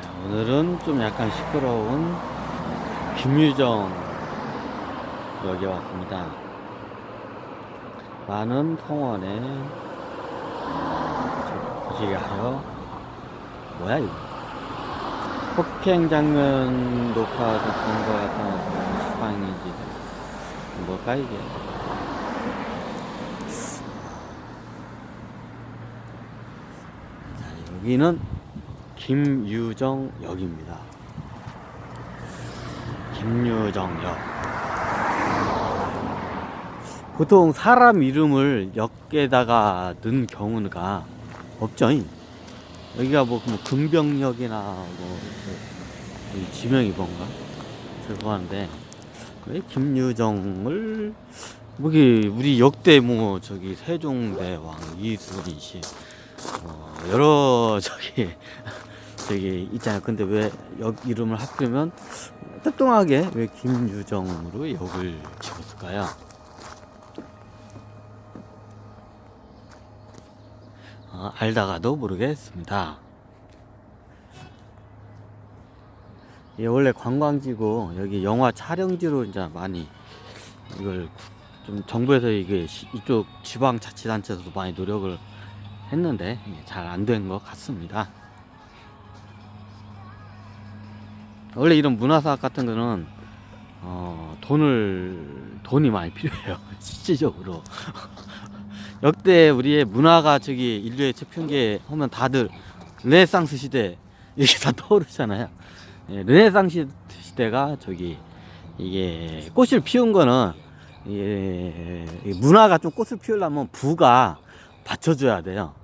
자, 오늘은 좀 약간 시끄러운 김유정 역에 왔습니다. 많은 성원에 거시기 하여 뭐야 이거 폭행 장면 녹화가 된 것 같은 시방인지 뭘까 이게. 자, 여기는 김유정 역입니다. 김유정 역. 보통 사람 이름을 역에다가 넣은 경우가 없죠. 여기가 뭐 금병역이나 뭐 지명이 뭔가 죄송한데 왜 김유정을 여기 우리 역대 뭐 저기 세종대왕 이순신 여러 저기 있잖아요. 근데 왜 역 이름을 하필이면 뜻동하게 왜 김유정으로 역을 지었을까요? 알다가도 모르겠습니다. 예, 원래 관광지고 여기 영화 촬영지로 이제 많이 이걸 좀 정부에서 이게 이쪽 지방자치단체에서도 많이 노력을 했는데 잘 안 된 것 같습니다. 원래 이런 문화사업 같은 거는 돈이 많이 필요해요. 실질적으로. 역대 우리의 문화가 저기 인류의 재편계 하면 다들 르네상스 시대 이게 다 떠오르잖아요. 예, 르네상스 시대가 저기 이게 꽃을 피운 거는 문화가 좀 꽃을 피우려면 부가 받쳐줘야 돼요.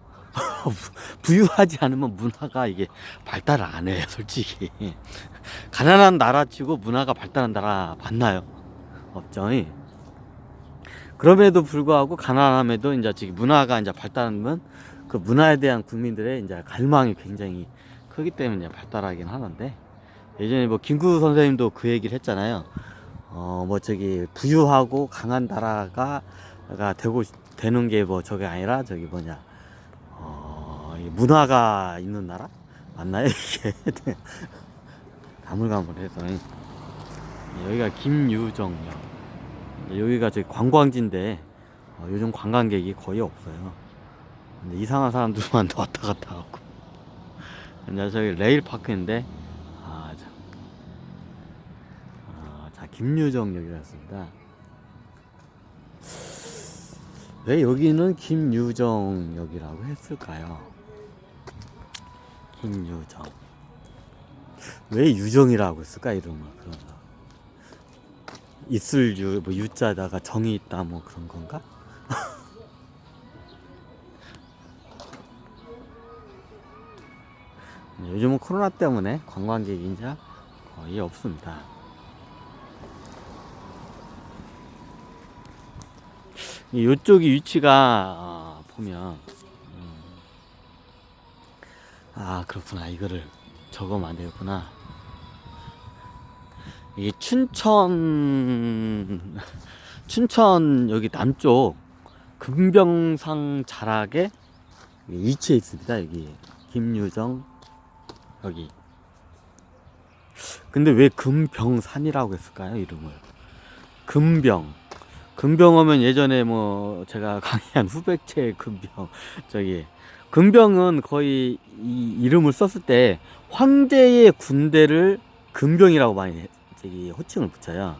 부유하지 않으면 문화가 이게 발달을 안 해요, 솔직히. 가난한 나라치고 문화가 발달한 나라 맞나요? 없죠. 그럼에도 불구하고 가난함에도 이제 지금 문화가 이제 발달하면 그 문화에 대한 국민들의 이제 갈망이 굉장히 크기 때문에 발달하긴 하는데, 예전에 뭐 김구 선생님도 그 얘기를 했잖아요. 뭐 저기 부유하고 강한 나라가 되는 게 뭐 저게 아니라 저기 뭐냐 문화가 있는 나라 맞나요 이게? 가물가물해서. 여기가 김유정역. 여기가 저기 관광지인데 요즘 관광객이 거의 없어요. 근데 이상한 사람들만 왔다 갔다 하고. 근데 저기 레일파크인데 자, 김유정역이었습니다. 왜 여기는 김유정역이라고 했을까요? 김유정. 왜 유정이라고 했을까 이름을? 그런 거. 있을 뭐 유자다가 정이 있다 뭐 그런 건가? 요즘은 코로나 때문에 관광객이 이제 거의 없습니다. 이쪽이 위치가 보면 그렇구나. 이거를 적으면 안 되겠구나. 이게 춘천 여기 남쪽 금병산 자락에 위치해 있습니다. 여기 김유정 여기. 근데 왜 금병산이라고 했을까요? 이름을 금병 하면 예전에 뭐 제가 강의한 후백제 금병 저기 금병은 거의 이 이름을 썼을 때 황제의 군대를 금병이라고 많이 저기 호칭을 붙여요.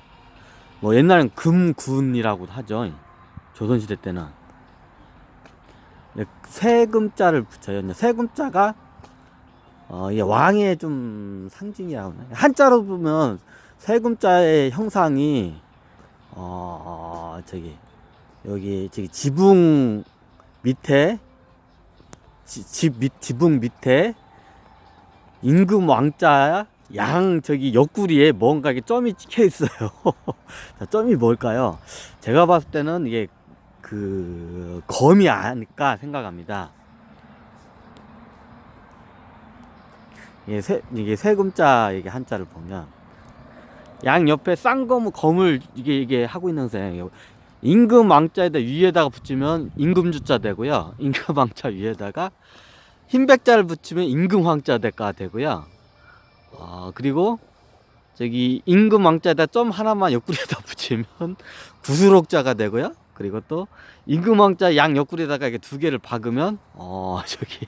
뭐 옛날엔 금군이라고도 하죠. 조선시대 때는 세금자를 붙여요. 세금자가 이게 왕의 좀 상징이라고 하나요? 한자로 보면 세금자의 형상이 여기 지붕 밑에 지붕 밑에 임금 왕자 양 저기 옆구리에 뭔가 이게 점이 찍혀 있어요. 점이 뭘까요? 제가 봤을 때는 이게 그 검이 아닐까 생각합니다. 이게 세금자 이게 한자를 보면 양 옆에 검을 이게 하고 있는 거예요. 임금 왕자에다 위에다가 붙이면 임금주자 되고요. 임금 왕자 위에다가 흰 백자를 붙이면 임금 황자 대가 되고요. 그리고 저기 임금 왕자에다 점 하나만 옆구리에다 붙이면 구수록자가 되고요. 그리고 또 임금 왕자 양 옆구리에다가 이렇게 두 개를 박으면 저기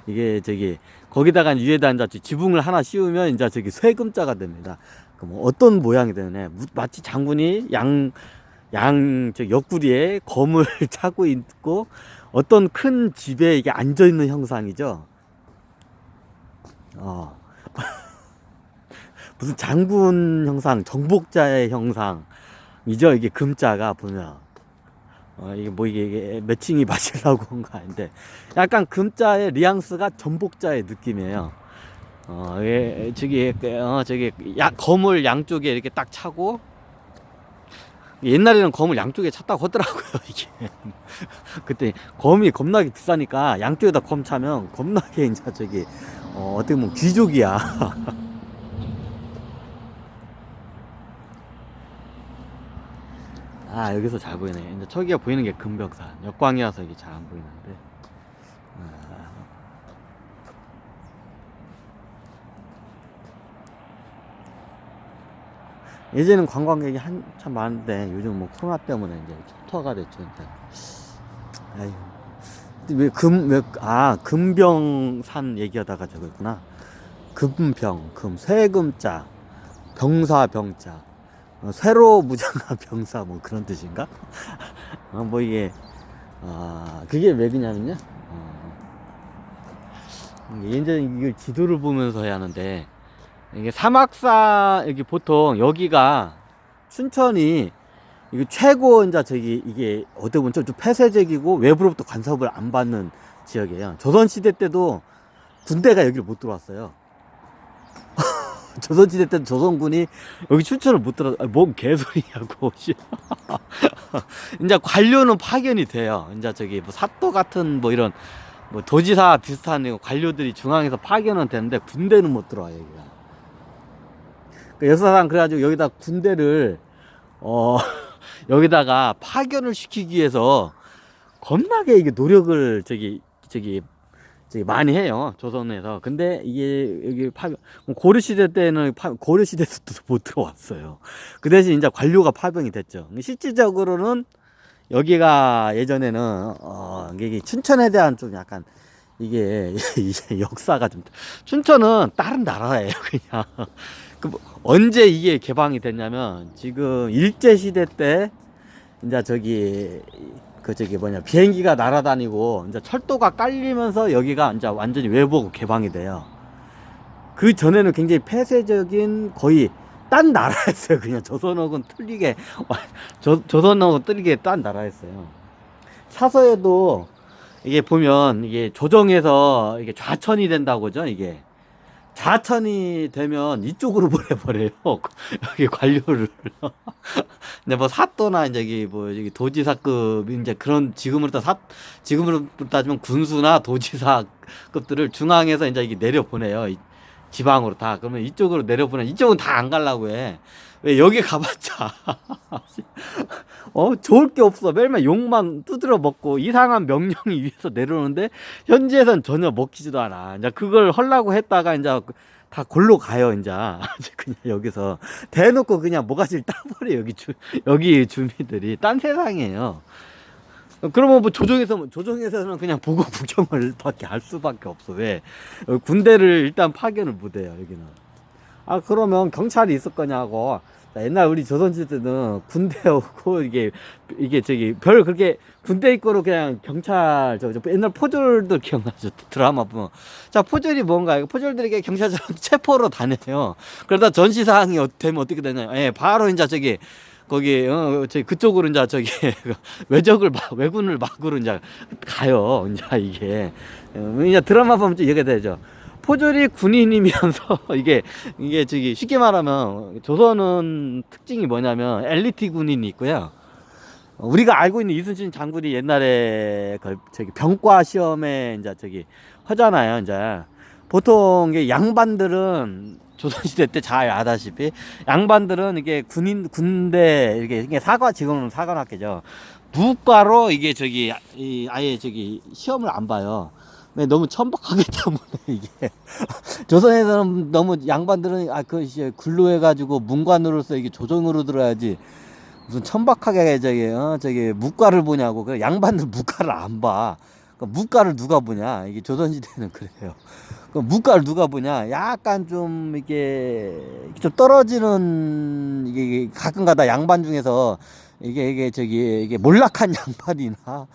이게 저기 거기다가 위에다 이제 지붕을 하나 씌우면 이제 저기 쇠금자가 됩니다. 그럼 어떤 모양이 되네? 마치 장군이 양 저 옆구리에 검을 차고 있고 어떤 큰 집에 이게 앉아 있는 형상이죠. 무슨 장군 형상, 정복자의 형상이죠. 이게 금자가 보면 이게 뭐 이게 매칭이 맞으려고 한 거 아닌데 약간 금자의 뉘앙스가 전복자의 느낌이에요. 저기 검을 양쪽에 이렇게 딱 차고 옛날에는 검을 양쪽에 찼다고 하더라고요. 이게 그때 검이 겁나게 비싸니까 양쪽에다 검 차면 겁나게 이제 저기 어떻게 보면 귀족이야. 여기서 잘 보이네. 이제 저기가 보이는 게 금벽산. 역광이라서 이게 잘 안 보이는데. 예전에는 관광객이 한참 많은데 요즘 뭐 코로나 때문에 이제 초토화가 됐죠. 아유. 금병산 얘기하다가 저거구나. 금병, 세금자, 병사, 병자. 쇠로 무장한 병사 뭐 그런 뜻인가? 뭐 이게 그게 왜 그냐면요. 예전에 이걸 지도를 보면서 해야 하는데 이게 사막사 여기 보통 여기가 춘천이 이게 최고 이제 저기 이게 어떻게 보면 좀 폐쇄적이고 외부로부터 간섭을 안 받는 지역이에요. 조선시대 때도 군대가 여기를 못 들어왔어요. 조선시대 때도 조선군이 여기 춘천을 못 들어, 뭔 개소리냐고. 이제 관료는 파견이 돼요. 이제 저기 뭐 사또 같은 뭐 이런 뭐 도지사 비슷한 관료들이 중앙에서 파견은 되는데 군대는 못 들어와요, 여기가. 그 역사상 그래가지고 여기다 군대를, 여기다가 파견을 시키기 위해서 겁나게 이게 노력을 저기 많이 해요, 조선에서. 근데 이게 여기 고려시대 때는 고려시대도 못 들어왔어요. 그 대신 이제 관료가 파병이 됐죠. 실질적으로는 여기가 예전에는 이게 춘천에 대한 좀 약간 이게 역사가 좀, 춘천은 다른 나라예요, 그냥. 언제 이게 개방이 됐냐면 지금 일제 시대 때 이제 저기 비행기가 날아다니고 이제 철도가 깔리면서 여기가 이제 완전히 외부고 개방이 돼요. 그 전에는 굉장히 폐쇄적인 거의 딴 나라였어요. 그냥 조선하고는 틀리게 조선하고 틀리게 딴 나라였어요. 사서에도 이게 보면 이게 조정에서 이게 좌천이 된다고 죠 이게 좌천이 되면 이쪽으로 보내버려요. 여기 관료를. 근데 뭐 사또나 저기 뭐 여기 도지사급 이제 그런 지금으로 따지면 군수나 도지사급들을 중앙에서 이제 이게 내려 보내요. 지방으로 다. 그러면 이쪽으로 내려 보내. 이쪽은 다 안 가려고 해. 왜 여기 가봤자 좋을 게 없어. 매일매일 욕만 두드려 먹고 이상한 명령이 위에서 내려오는데 현지에선 전혀 먹히지도 않아. 이제 그걸 하려고 했다가 이제 다 골로 가요. 이제 그냥 여기서 대놓고 그냥 모가지를 따버려. 여기 주민들이 딴 세상이에요. 그러면 뭐 조정에서는 그냥 보고 구경을 밖에 할 수밖에 없어. 왜? 군대를 일단 파견을 못 해요, 여기는. 그러면 경찰이 있을 거냐고. 옛날 우리 조선시대 때는 군대 오고 이게 저기 별 그렇게 군대 있고로 그냥 경찰 옛날 포졸들 기억나죠? 드라마 보면. 자, 포졸이 뭔가 포졸들에게 경찰처럼 체포로 다녀요. 그러다 전시사항이 되면 어떻게 되냐? 바로 이제 저기 거기 그쪽으로 이제 저기 왜군을 막으로 이제 가요. 이제 이게 이제 드라마 보면 좀 이해가 되죠. 포졸이 군인이면서 이게 저기 쉽게 말하면 조선은 특징이 뭐냐면 엘리트 군인이 있고요. 우리가 알고 있는 이순신 장군이 옛날에 저기 병과 시험에 이제 저기 하잖아요. 이제 보통 양반들은 조선시대 때 잘 아다시피 양반들은 이게 군대 이게 지금은 사관학교죠. 무과로 이게 아예 저기 시험을 안 봐요. 왜 너무 천박하기 때문에 이게 조선에서는 너무 양반들은 근로해가지고 문관으로서 이게 조정으로 들어야지 무슨 천박하게 저기 무가를 보냐고. 그 양반들 무가를 안 봐. 그 무가를 누가 보냐? 이게 조선시대는 그래요. 그 무가를 누가 보냐? 약간 좀 이게 좀 떨어지는 이게 가끔가다 양반 중에서 이게 몰락한 양반이나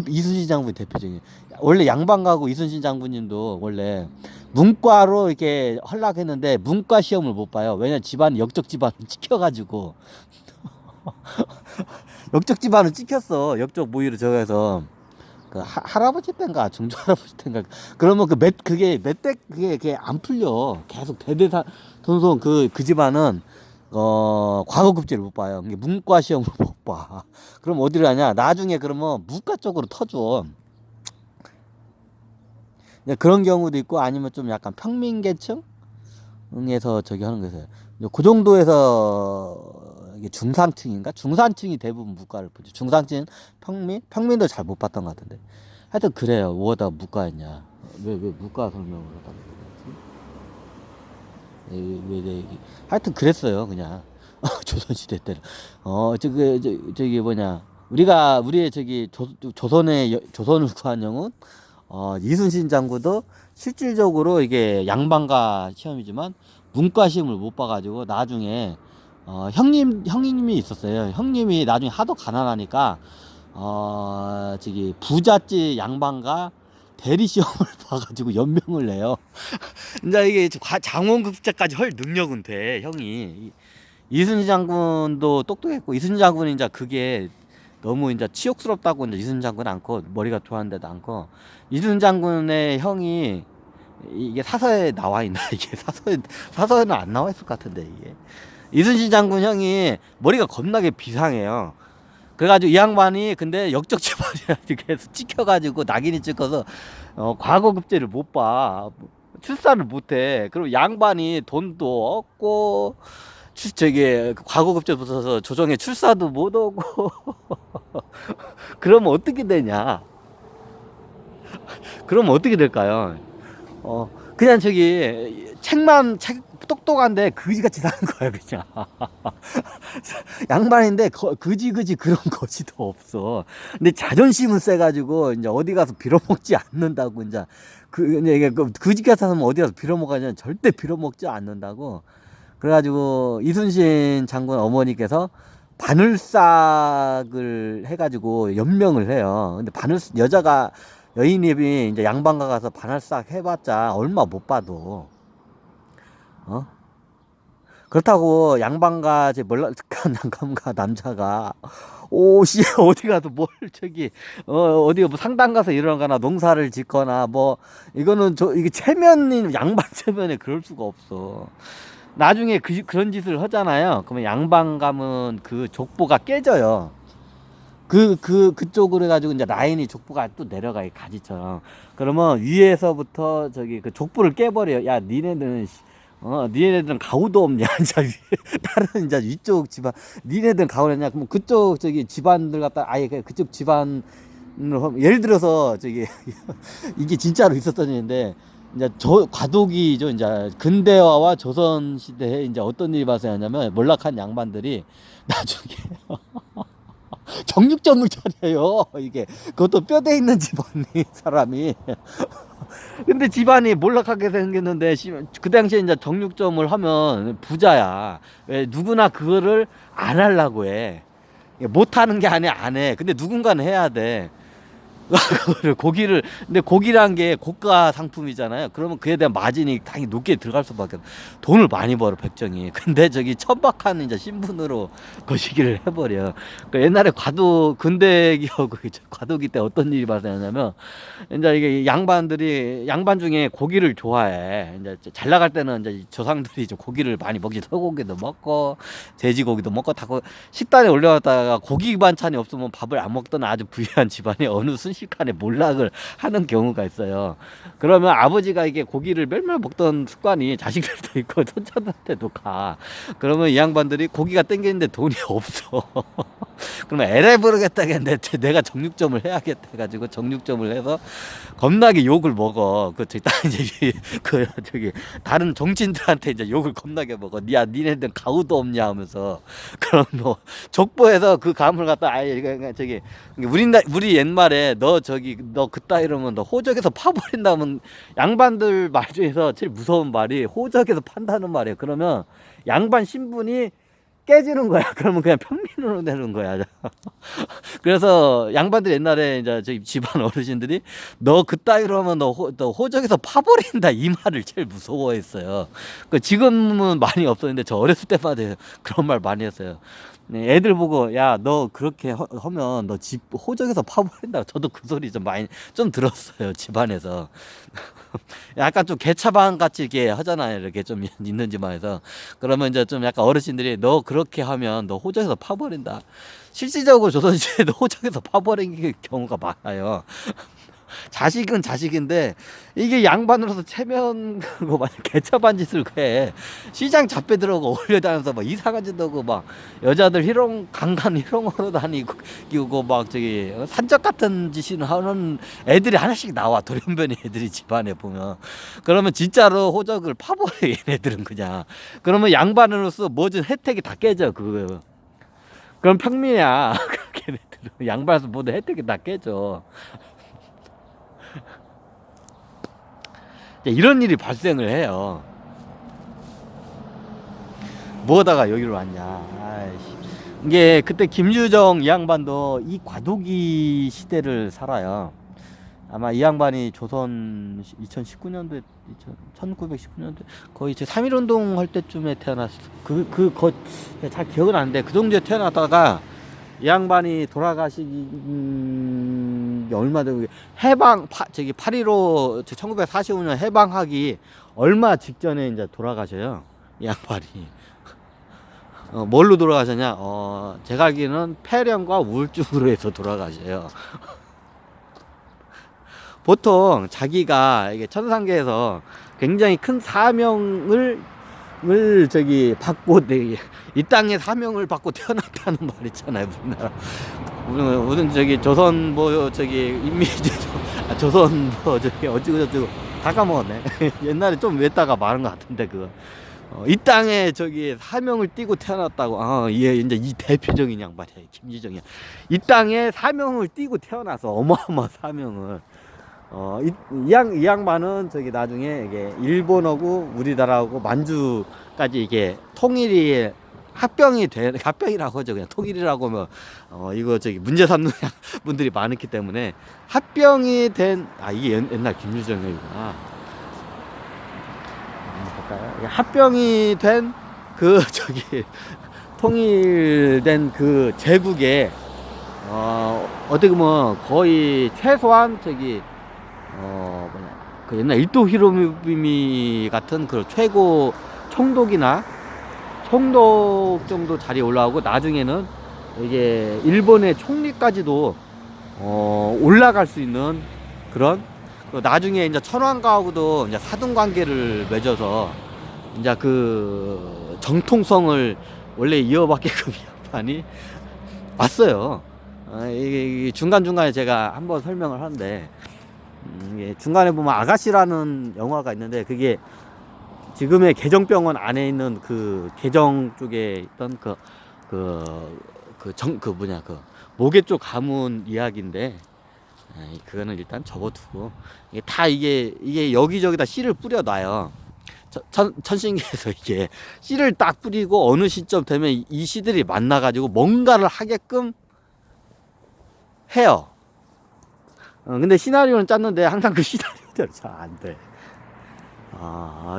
이순신 장군이 대표적인. 원래 양반 가고 이순신 장군님도 원래 문과로 이렇게 허락했는데 문과 시험을 못 봐요. 왜냐 집안 역적 집안을 찍혀가지고 역적 집안을 찍혔어. 역적 모의로 저기서 그 할아버지 땐가 중조 할아버지 땐가 그러면 그게 안 풀려. 계속 대대사 손손 그 집안은 과거급제를 못 봐요. 이게 문과 시험을 못 봐. 그럼 어디를 하냐? 나중에 그러면 문과 쪽으로 터줘. 그런 경우도 있고 아니면 좀 약간 평민계층에서 저기 하는 거예요. 그 정도에서 이게 중상층인가? 중산층이 대부분 문과를 보죠. 중산층 평민도 잘 못 봤던 것 같은데. 하여튼 그래요. 뭐다 문과였냐? 왜 문과 설명을 하다고 그러지? 하여튼 그랬어요. 그냥 조선시대 때는. 저기 뭐냐? 우리의 저기 조선을 구한 영웅 이순신 장군도 실질적으로 이게 양반가 시험이지만 문과 시험을 못 봐가지고 나중에 형님이 있었어요. 형님이 나중에 하도 가난하니까 저기 부잣집 양반가 대리 시험을 봐가지고 연명을 내요. 이제 이게 장원급제까지 할 능력은 돼 형이. 이순신 장군도 똑똑했고 이순신 장군이 이제 그게 너무 이제 치욕스럽다고 이제 이순신 장군 않고 머리가 좋아하는데도 않고 이순신 장군의 형이 이게 사서에 나와 있나 이게 사서에는 안 나와 있을 것 같은데 이게 이순신 장군 형이 머리가 겁나게 비상해요. 그래가지고 이 양반이 근데 역적 집안이라 해서 찍혀가지고 낙인이 찍혀서 과거급제를 못 봐. 출산을 못해. 그럼 양반이 돈도 없고 저기 과거급제 붙어서 조정에 출사도 못 오고 그러면 어떻게 되냐? 그러면 어떻게 될까요? 그냥 책 똑똑한데 그지같이 사는 거야 그냥. 양반인데 그지 그런 거지도 없어. 근데 자존심은 세가지고 이제 어디 가서 빌어먹지 않는다고 이제 이게 그지같이 사면 어디 가서 빌어먹으냐 절대 빌어먹지 않는다고. 그래가지고 이순신 장군 어머니께서 바늘싹을 해가지고 연명을 해요. 근데 여인이 이제 양반가 가서 바늘싹 해봤자 얼마 못 봐도 그렇다고 양반가 몰락한 양반가 남자가 오씨 어디 가서 뭘 어디 뭐 상당 가서 일어나거나 농사를 짓거나 뭐 이거는 이게 체면인 양반 체면에 그럴 수가 없어. 나중에 그런 짓을 하잖아요. 그러면 양반 가면 그 족보가 깨져요. 그쪽으로 해가지고 이제 라인이 족보가 또 내려가 가지처럼. 그러면 위에서부터 그 족보를 깨버려요. 야 니네들은 가오도 없냐? 다른 이제 위쪽 집안 니네들은 가오를 했냐? 그럼 그쪽 집안들 갖다 아예 그쪽 집안 예를 들어서 이게 진짜로 있었던 일인데 이제 과도기죠. 이제 근대화와 조선 시대에 이제 어떤 일이 발생하냐면 몰락한 양반들이 나중에 정육점을 차려요. 이게 그것도 뼈대 있는 집안이 사람이. 근데 집안이 몰락하게 생겼는데 그 당시에 이제 정육점을 하면 부자야. 왜 누구나 그거를 안 하려고 해. 못 하는 게 아니야 안 해. 근데 누군가는 해야 돼. 근데 고기란 게 고가 상품이잖아요. 그러면 그에 대한 마진이 당연히 높게 들어갈 수밖에 없어. 돈을 많이 벌어 백정이. 근데 천박한 이제 신분으로 거시기를 해버려. 그러니까 옛날에 근대 기업 과도기 때 어떤 일이 발생하냐면 이제 이게 양반 중에 고기를 좋아해. 이제 잘 나갈 때는 이제 조상들이 고기를 많이 먹지. 소고기도 먹고 돼지고기도 먹고 다 식단에 올려놨다가 고기 반찬이 없으면 밥을 안 먹던 아주 부유한 집안이 어느 순식간에 몰락을 하는 경우가 있어요. 그러면 아버지가 이게 고기를 멸멸 먹던 습관이 자식들도 있고 손자들한테도 가. 그러면 이 양반들이 고기가 땡기는데 돈이 없어. 그러면 에레 부르겠다겠는데 내가 정육점을 해야겠다 해가지고 정육점을 해서 겁나게 욕을 먹어. 그 저기 딱 이제 그 저기 다른 정치인들한테 이제 욕을 겁나게 먹어. 야 니네들 가우도 없냐 하면서. 그럼 뭐 족보에서 그 감을 갖다 아예 저기 우리 옛말에 너 저기 너 그따 이러면 너 호적에서 파버린다면 양반들 말 중에서 제일 무서운 말이 호적에서 판다는 말이에요. 그러면 양반 신분이 깨지는 거야. 그러면 그냥 평민으로 되는 거야. 그래서 양반들 옛날에 이제 저희 집안 어르신들이 너 그따위로 하면 너 호적에서 파버린다 이 말을 제일 무서워했어요. 그 지금은 많이 없었는데 저 어렸을 때마다 그런 말 많이 했어요. 네, 애들 보고 야 너 그렇게 하면 너 집 호적에서 파버린다. 저도 그 소리 좀 많이 좀 들었어요 집안에서. 약간 좀 개차반 같이 이렇게 하잖아요. 이렇게 좀 있는 집안에서. 그러면 이제 좀 약간 어르신들이 너 그렇게 하면 너 호적에서 파버린다. 실질적으로 조선시대에도 호적에서 파버린 경우가 많아요. 자식은 자식인데 이게 양반으로서 체면고 막 개차반 짓을 해. 시장 잡배 들어오고 어울려 다니면서 막 이상한 짓 하고 막 여자들 강간 희롱하러 다니고 막 저기 산적 같은 짓을 하는 애들이 하나씩 나와. 돌연변이 애들이 집안에 보면. 그러면 진짜로 호적을 파버려 얘네들은 그냥. 그러면 양반으로서 뭐든 혜택이 다 깨져 그거. 그럼 평민이야. 걔네들은 양반에서 모든 혜택이 다 깨져. 이런 일이 발생을 해요. 뭐하다가 여기로 왔냐. 아이씨. 이게 그때 김유정 이 양반도 이 과도기 시대를 살아요. 아마 이 양반이 조선 2019년도에 1919년도에 거의 제 3.1운동 할 때쯤에 태어났어. 잘 기억은 안 돼. 그 정도에 태어났다가 이 양반이 돌아가시기 얼마 전에 저기 8.15 1945년 해방하기 얼마 직전에 이제 돌아가셔요. 이 양반이. 뭘로 돌아가셨냐? 제가 알기로는 폐렴과 우울증으로 해서 돌아가셔요. 보통 자기가 이게 천상계에서 굉장히 큰 사명을 저기 받고 이 땅에 사명을 받고 태어났다는 말 있잖아요. 우리나라 무슨 저기 조선 뭐 저기 인민제 조선 뭐 저기 어쩌고 저쩌고 다 까먹었네. 옛날에 좀 외다가 말한 것 같은데 그거. 이 땅에 저기 사명을 띠고 태어났다고. 예, 이제 이 대표적인 양반이야, 김유정이야. 이 땅에 사명을 띠고 태어나서 어마어마 사명을. 이 양반은 저기 나중에 이게 일본하고 우리나라하고 만주까지 이게 통일이 합병이라고 하죠. 그냥 통일이라고 하면 이거 저기 문제 삼는 분들이 많았기 때문에 합병이 된 이게 옛날 김유정이구나. 볼까요? 합병이 된 그 저기 통일된 그 제국에 어떻게 보면 거의 최소한 저기 그 옛날 일도 히로부미 같은 그 최고 총독 정도 자리에 올라오고 나중에는 이게 일본의 총리까지도 올라갈 수 있는 그런. 나중에 이제 천황가하고도 이제 사돈 관계를 맺어서 이제 그 정통성을 원래 이어받게끔 양반이 왔어요. 이게 중간중간에 제가 한번 설명을 하는데 이게 중간에 보면 아가씨라는 영화가 있는데 그게 지금의 개정병원 안에 있는 그 개정 쪽에 있던 그 모계 쪽 가문 이야기인데 그거는 일단 접어두고 이게 여기저기다 씨를 뿌려놔요. 천신계에서 이게 씨를 딱 뿌리고 어느 시점 되면 이 씨들이 만나가지고 뭔가를 하게끔 해요. 근데 시나리오는 짰는데 항상 그 시나리오대로 잘 안 돼.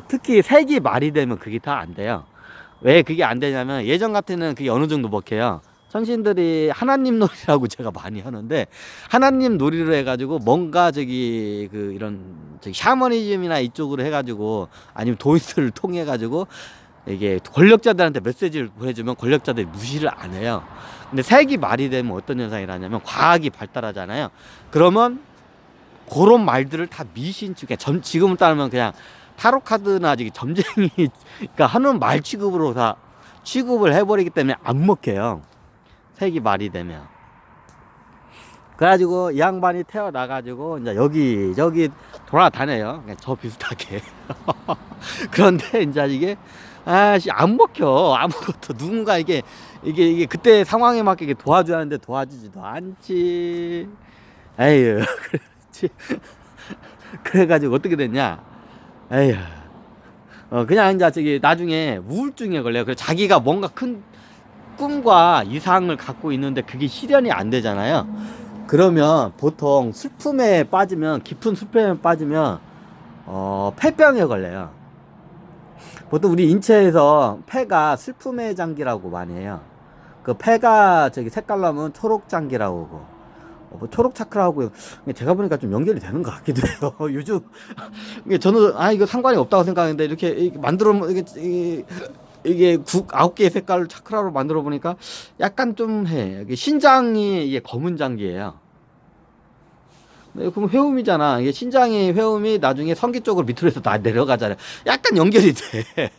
특히 색이 말이 되면 그게 다 안 돼요. 왜 그게 안 되냐면 예전 같으면 그게 어느 정도 먹혀요. 천신들이 하나님 놀이라고 제가 많이 하는데 하나님 놀이로 해가지고 뭔가 저기 그 이런 저기 샤머니즘이나 이쪽으로 해가지고 아니면 도인들을 통해 가지고 이게 권력자들한테 메시지를 보내주면 권력자들이 무시를 안 해요. 근데 색이 말이 되면 어떤 현상이 나냐면 과학이 발달하잖아요. 그러면 그런 말들을 다 미신 쪽에 지금은 따르면 그냥 타로 카드나 저기 점쟁이가 하는 말 취급으로 다 취급을 해버리기 때문에 안 먹혀요. 색이 말이 되면. 그래가지고 이 양반이 태어나가지고 이제 여기 돌아다녀요. 그냥 저 비슷하게. 그런데 이제 이게 아씨 안 먹혀 아무것도. 누군가 이게 그때 상황에 맞게 이게 도와줘야 하는데 도와주지도 않지. 에휴. 그렇지. 그래가지고 어떻게 됐냐? 에휴. 그냥 이제 저기 나중에 우울증에 걸려요. 그래서 자기가 뭔가 큰 꿈과 이상을 갖고 있는데 그게 실현이 안 되잖아요. 그러면 보통 슬픔에 빠지면, 깊은 슬픔에 빠지면 폐병에 걸려요. 보통 우리 인체에서 폐가 슬픔의 장기라고 많이 해요. 그 폐가 저기 색깔로 하면 초록 장기라고 하고, 뭐 초록 차크라고 하고요. 제가 보니까 좀 연결이 되는 것 같기도 해요. 요즘 저는 이거 상관이 없다고 생각하는데 이렇게 만들어 이게 9개의 색깔을 차크라로 만들어 보니까 약간 좀 해. 신장이 이게 검은 장기예요. 네, 그럼 회음이잖아. 이게 신장이 회음이 나중에 성기 쪽으로 밑으로 해서 다 내려가잖아요. 약간 연결이 돼.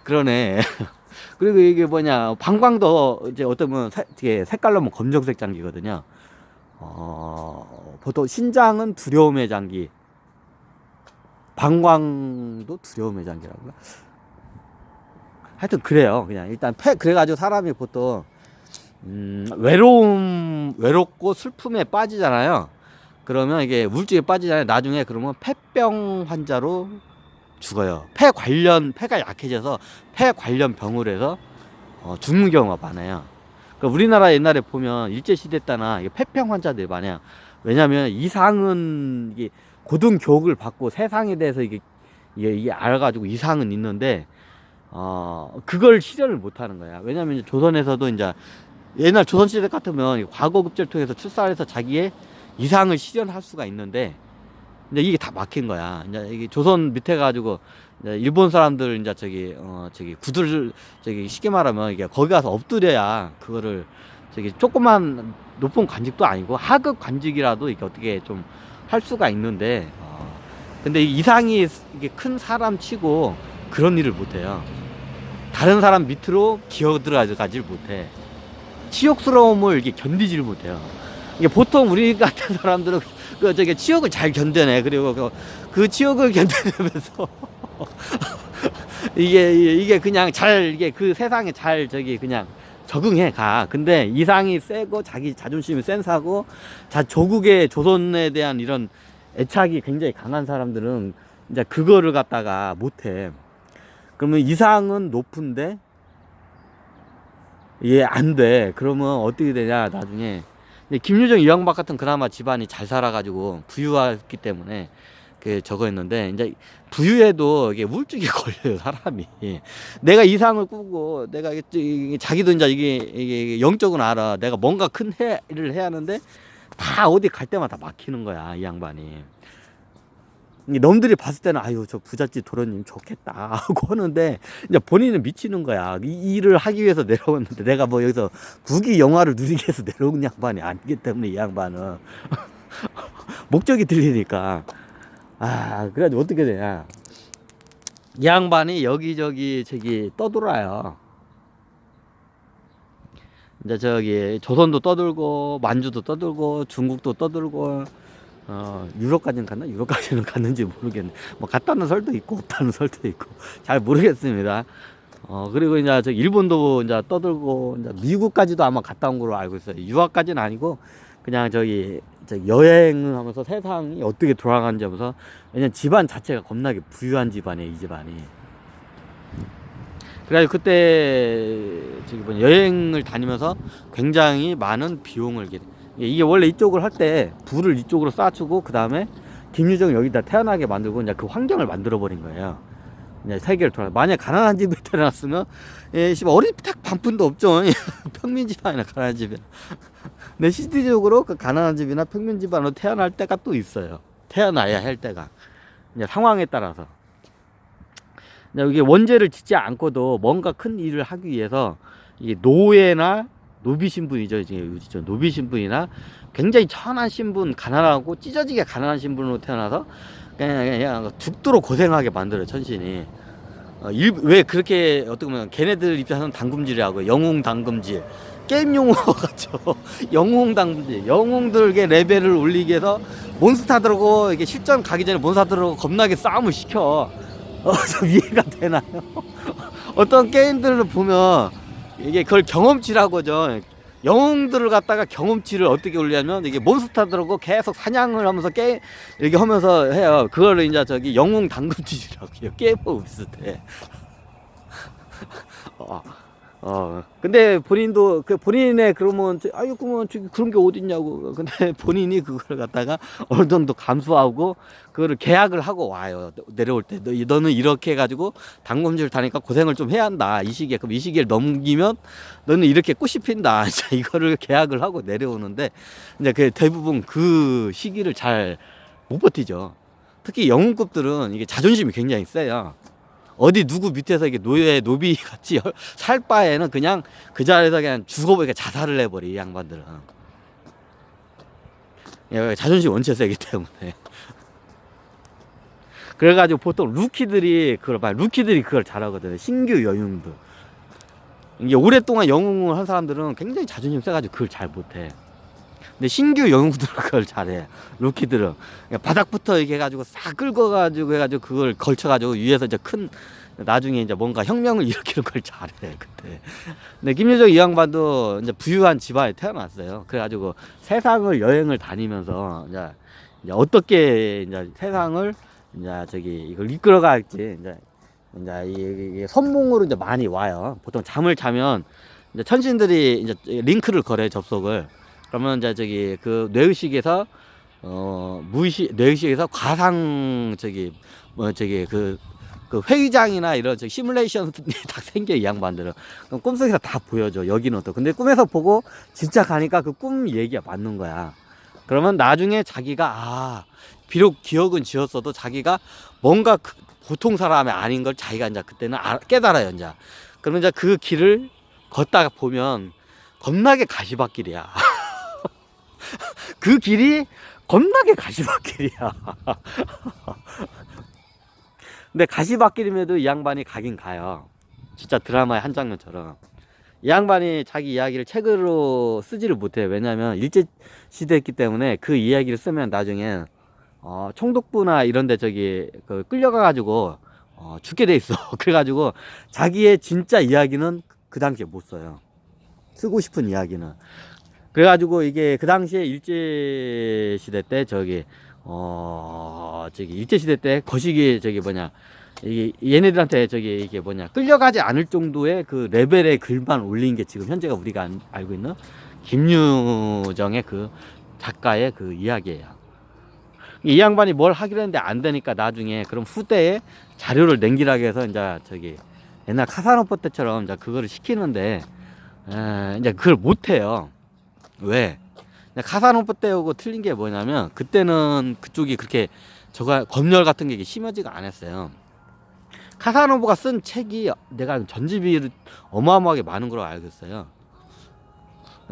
그러네. 그리고 이게 뭐냐, 방광도 이제 어떤 분 색깔로 뭐 검정색 장기거든요. 보통 신장은 두려움의 장기, 방광도 두려움의 장기라고요. 하여튼 그래요. 그냥 일단 그래가지고 사람이 보통 외롭고 슬픔에 빠지잖아요. 그러면 이게 우울증에 빠지잖아요. 나중에 그러면 폐병 환자로 죽어요. 폐가 약해져서 폐 관련 병으로 해서 죽는 경우가 많아요. 그러니까 우리나라 옛날에 보면 일제시대 때나 폐병 환자들이 많아요. 왜냐면 이상은 이게 고등 교육을 받고 세상에 대해서 이게 알아가지고 이상은 있는데 그걸 실현을 못 하는 거야. 왜냐면 조선에서도 이제 옛날 조선시대 같으면 과거급제를 통해서 출산해서 자기의 이상을 실현할 수가 있는데 이제 이게 다 막힌 거야. 이제 이게 조선 밑에 가지고 이제 일본 사람들 이제 저기 구들 쉽게 말하면 이게 거기 가서 엎드려야 그거를 조그만 높은 관직도 아니고 하급 관직이라도 이게 어떻게 좀 할 수가 있는데 근데 이상이 이게 큰 사람 치고 그런 일을 못 해요. 다른 사람 밑으로 기어 들어가질 못해. 치욕스러움을 이게 견디지를 못해요. 이게 보통 우리 같은 사람들은 치욕을 잘 견뎌내. 그리고 그 치욕을 견뎌내면서 이게 그냥 이게 그 세상에 그냥 적응해 가. 근데 이상이 세고 자기 자존심이 센 사고 조국의 조선에 대한 이런 애착이 굉장히 강한 사람들은 이제 그거를 갖다가 못해. 그러면 이상은 높은데 안 돼. 그러면 어떻게 되냐 나중에. 김유정 이황박 같은 그나마 집안이 잘 살아가지고 부유했기 때문에 저거 했는데 이제 부유해도 이게 우울증이 걸려요 사람이. 내가 이상을 꾸고 내가 자기도 이제 이게 영적은 알아. 내가 뭔가 큰 일을 해야 하는데 다 어디 갈 때마다 막히는 거야 이 양반이. 놈들이 봤을 때는 아유 저 부잣집 도련님 좋겠다 하고 하는데 이제 본인은 미치는 거야. 이 일을 하기 위해서 내려왔는데 내가 뭐 여기서 국위 영화를 누리기 위해서 내려온 양반이 아니기 때문에 이 양반은 목적이 들리니까 그래가지고 어떻게 되냐, 이 양반이 여기저기 떠돌아요. 이제 조선도 떠들고 만주도 떠들고 중국도 떠들고 유럽까지는 갔나? 유럽까지는 갔는지 모르겠네. 뭐 갔다는 설도 있고 없다는 설도 있고 잘 모르겠습니다. 그리고 이제 일본도 이제 떠들고 이제 미국까지도 아마 갔다 온 걸로 알고 있어요. 유학까지는 아니고 그냥 여행을 하면서 세상이 어떻게 돌아가는지 하면서. 왜냐면 집안 자체가 겁나게 부유한 집안이에요, 이 집안이. 그래가지고 그때 여행을 다니면서 굉장히 많은 비용을 이게 원래 이쪽을 할 때 부를 이쪽으로 쌓아주고 그 다음에 김유정을 여기다 태어나게 만들고 이제 그 환경을 만들어 버린 거예요. 이제 세계를 돌아. 만약 가난한 집에 태어났으면 어린이 딱 반푼도 없죠. 평민 집안이나 가난한 집에. 근데 실질적으로 그 가난한 집이나 평민 집안으로 태어날 때가 또 있어요. 태어나야 할 때가. 이제 상황에 따라서. 이게 원죄를 짓지 않고도 뭔가 큰 일을 하기 위해서 이게 노예나 노비 신분이죠. 노비 신분이나 굉장히 천한 신분, 가난하고 찢어지게 가난한 신분으로 태어나서 그냥 죽도록 고생하게 만들어요, 천신이. 왜 그렇게 어떻게 보면 걔네들 입장에서는 당금질이라고 영웅 당금질. 게임 용어가 같죠. 영웅 당분지 영웅들에게 레벨을 올리기 위해서 몬스터들하고 이게 실전 가기 전에 몬스터들하고 겁나게 싸움을 시켜. 좀 이해가 되나요? 어떤 게임들을 보면 이게 그걸 경험치라고 하죠. 영웅들을 갖다가 경험치를 어떻게 올리냐면 이게 몬스터들하고 계속 사냥을 하면서 게임 이렇게 하면서 해요. 그거를 이제 저기 영웅 당근지라고 해요. 게임하고 비슷해. 근데 본인도 그 본인의 그러면 아유 그러면 그런 게 어딨냐고. 근데 본인이 그걸 갖다가 어느 정도 감수하고 그거를 계약을 하고 와요. 내려올 때 너는 이렇게 해가지고 당금질 타니까 고생을 좀 해야 한다. 이 시기에 그럼 이 시기를 넘기면 너는 이렇게 꽃이 핀다. 이거를 계약을 하고 내려오는데 이제 그 대부분 그 시기를 잘 못 버티죠. 특히 영웅급들은 이게 자존심이 굉장히 세요. 어디 누구 밑에서 이게 노비 같이 살 바에는 그냥 그 자리에서 그냥 죽어버리니까 자살을 해버리, 이 양반들은. 자존심 원체 세기 때문에. 그래가지고 보통 루키들이 그걸 잘하거든요. 신규 영웅들. 이게 오랫동안 영웅을 한 사람들은 굉장히 자존심 세가지고 그걸 잘 못해. 근데 신규 영웅들은 그걸 잘해. 루키들은 바닥부터 이렇게 해가지고 싹 긁어가지고 해가지고 그걸 걸쳐가지고 위에서 이제 나중에 이제 뭔가 혁명을 일으키는 걸 잘해 그때. 근데 김유정 이 양반도 이제 부유한 집안에 태어났어요. 그래가지고 세상을 여행을 다니면서 이제 어떻게 이제 세상을 이제 이걸 이끌어갈지 이제 이 선몽으로 이제 많이 와요. 보통 잠을 자면 이제 천신들이 이제 링크를 걸어요, 접속을. 그러면 이제 그 뇌의식에서 뇌의식에서 과상 그 회의장이나 이런 시뮬레이션이 다 생겨, 이 양반들은. 그럼 꿈속에서 다 보여줘, 여기는 또. 근데 꿈에서 보고 진짜 가니까 그 꿈 얘기가 맞는 거야. 그러면 나중에 자기가 비록 기억은 지었어도 자기가 뭔가 보통 사람이 아닌 걸 자기가 이제 그때는 깨달아요, 이제. 그러면 이제 그 길을 걷다가 보면 겁나게 가시밭길이야. 그 길이 겁나게 가시밭길이야. 근데 가시밭길임에도 이 양반이 가긴 가요. 진짜 드라마의 한 장면처럼. 이 양반이 자기 이야기를 책으로 쓰지를 못해요. 왜냐면 일제시대였기 때문에 그 이야기를 쓰면 나중에 총독부나 이런데 끌려가가지고 죽게 돼 있어. 그래가지고 자기의 진짜 이야기는 그 당시에 못 써요. 쓰고 싶은 이야기는. 그래가지고 이게 그 당시에 일제시대 때 일제시대 때 거시기 이게 얘네들한테 이게 끌려가지 않을 정도의 그 레벨의 글만 올린 게 지금 현재가 우리가 알고 있는 김유정의 그 작가의 그 이야기예요. 이 양반이 뭘 하기로 했는데 안 되니까 나중에 그럼 후대에 자료를 남기라고 해서 이제 옛날 카사노포 때처럼 이제 그거를 시키는데 이제 그걸 못 해요. 왜? 카사노포 때하고 틀린 게 뭐냐면 그때는 그쪽이 그렇게 검열 같은 게 심하지가 않았어요. 카사노보가 쓴 책이 내가 전집이 어마어마하게 많은 걸로 알고 있어요.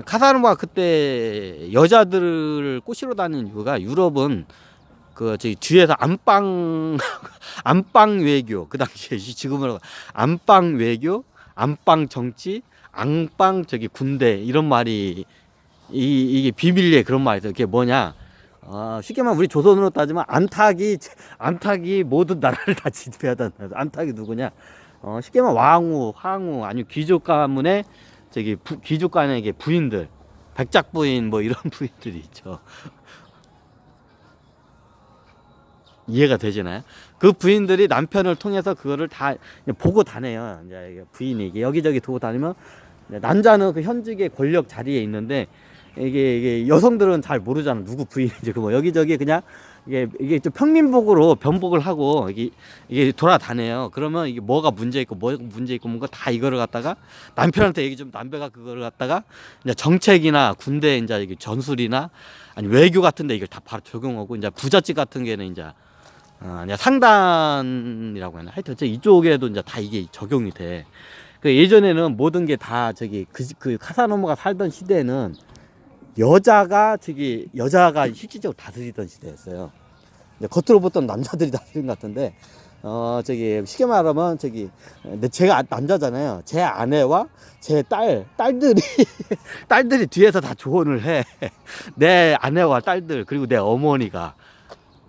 카사노보가 그때 여자들을 꼬시러 다니는 이유가 유럽은 뒤에서 안방 외교, 그 당시에 지금으로 안방 외교, 안방 정치, 안방 군대 이런 말이 이게 비밀리에 그런 말이 있어요. 그게 뭐냐? 쉽게 말하면 우리 조선으로 따지면 안탁이 모든 나라를 다 지배하던 안탁이 누구냐? 쉽게 말하면 왕후, 황후, 아니면 귀족 가문의 귀족간의 부인들, 백작 부인 뭐 이런 부인들이 있죠. 이해가 되시나요? 그 부인들이 남편을 통해서 그거를 다 보고 다녀요. 이제 부인이 여기저기 두고 다니면 남자는 그 현직의 권력 자리에 있는데 이게 여성들은 잘 모르잖아, 누구 부인인지. 여기저기 그냥 이게 좀 평민복으로 변복을 하고 이게 돌아다녀요. 그러면 이게 뭐가 문제 있고 뭔가 다 이거를 갖다가 남편한테 얘기 좀, 남배가 그거를 갖다가 이제 정책이나 군대 이제 전술이나 아니 외교 같은데 이걸 다 바로 적용하고, 이제 부잣집 같은 게는 이제 상단이라고 하나, 하여튼 이쪽에도 이제 다 이게 적용이 돼. 예전에는 모든 게 다 그 카사노모가 살던 시대에는 여자가 실질적으로 다스리던 시대였어요. 겉으로 보던 남자들이 다스린 것 같은데 저기 쉽게 말하면 저기 제가 남자잖아요. 제 아내와 제 딸들이 딸들이 뒤에서 다 조언을 해. 내 아내와 딸들 그리고 내 어머니가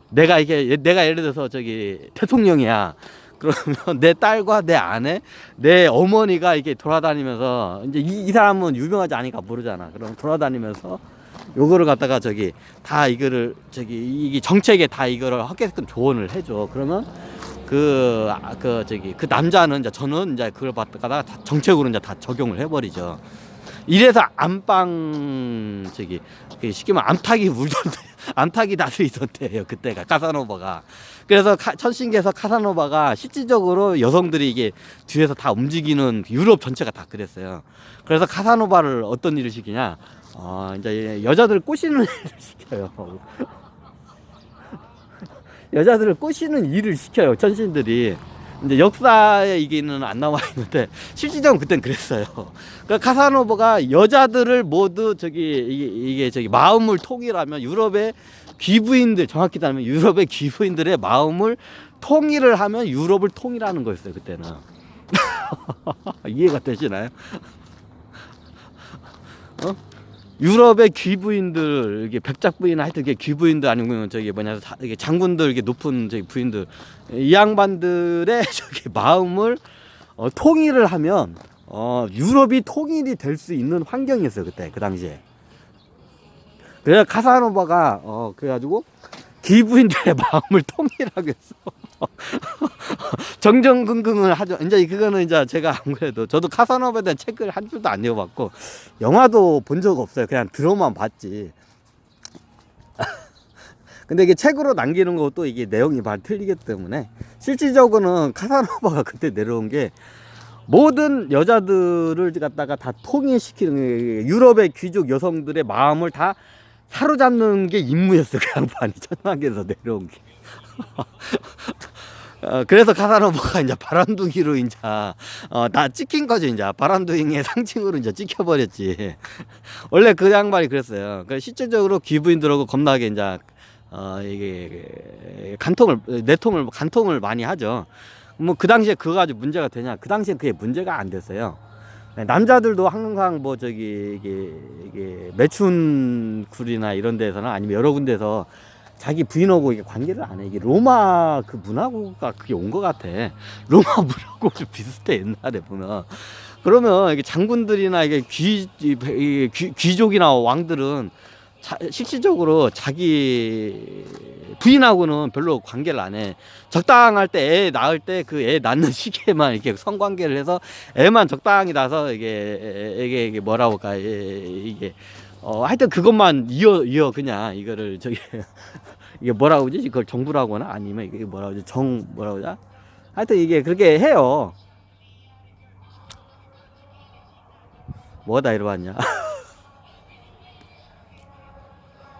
내가 예를 들어서 저기 대통령이야. 그러면 내 딸과 내 아내, 내 어머니가 이렇게 돌아다니면서 이제 이 사람은 유명하지 않으니까 모르잖아. 그럼 돌아다니면서 요거를 갖다가 저기 다 이거를 저기 이 정책에 다 이거를 하게끔 조언을 해줘. 그러면 그 남자는 이제 저는 이제 그걸 받다가 다 정책으로 이제 다 적용을 해버리죠. 이래서 안방 저기 쉽게 말하면 암탉이 울던데 암탉이 나서 있었대요 그때가 카사노바가. 그래서 천신기에서 카사노바가 실질적으로 여성들이 이게 뒤에서 다 움직이는 유럽 전체가 다 그랬어요. 그래서 카사노바를 어떤 일을 시키냐, 이제 여자들 꼬시는 일을 시켜요. 여자들을 꼬시는 일을 시켜요 천신들이. 이제 역사에 이게는 안 나와 있는데 실질적으로 그땐 그랬어요. 그러니까 카사노바가 여자들을 모두 저기 이게 저기 마음을 통일하면 유럽의 귀부인들, 정확히 말하면 유럽의 귀부인들의 마음을 통일을 하면 유럽을 통일하는 거였어요 그때는. 이해가 되시나요? 유럽의 귀부인들, 이게 백작부인 하여튼 이게 귀부인들 아니면 저기 뭐냐 이게 장군들, 이게 높은 저기 부인들, 이 양반들의 저기 마음을 통일을 하면 유럽이 통일이 될 수 있는 환경이었어요 그때 그 당시에. 그래서 카사노바가 그래가지고 귀부인들의 마음을 통일하겠어. 정정긍긍을 하죠. 이제 그거는 이제 제가 아무래도 저도 카사노바에 대한 책을 한 줄도 안 읽어봤고 영화도 본 적 없어요. 그냥 들어만 봤지. 근데 이게 책으로 남기는 것도 이게 내용이 많이 틀리기 때문에 실질적으로는 카사노바가 그때 내려온 게 모든 여자들을 갖다가 다 통일시키는, 유럽의 귀족 여성들의 마음을 다 사로잡는 게 임무였어요. 그 양반이 천상에서 내려온 게. 그래서 카사노바가 이제 바람둥이로 이제 다 찍힌 거죠. 이제 바람둥이의 상징으로 이제 찍혀버렸지. 원래 그 양반이 그랬어요. 그러니까 실질적으로 귀부인들하고 겁나게 이제 이게 간통을 많이 하죠. 뭐 그 당시에 그거 가지고 문제가 되냐? 그 당시에 그게 문제가 안 됐어요. 남자들도 항상 뭐 저기 이게 매춘굴이나 이런 데서나 아니면 여러 군데서 자기 부인하고 이게 관계를 안 해. 이게 로마 그 문화가 그게 온 것 같아. 로마 문화하고 좀 비슷해 옛날에 보면. 그러면 이게 장군들이나 이게 귀족이나 왕들은 실질적으로 자기 부인하고는 별로 관계를 안 해. 적당할 때 애 낳을 때 그 애 낳는 시기에만 이렇게 성관계를 해서 애만 적당히 나서 이게 뭐라고 할까, 이게 하여튼 그것만 이어 그냥 이거를 저기 이게 뭐라고 그러지? 그걸 정부라고 하나? 아니면 이게 뭐라고 그러지? 뭐라고 하자? 하여튼 이게 그렇게 해요. 뭐다 이러봤냐?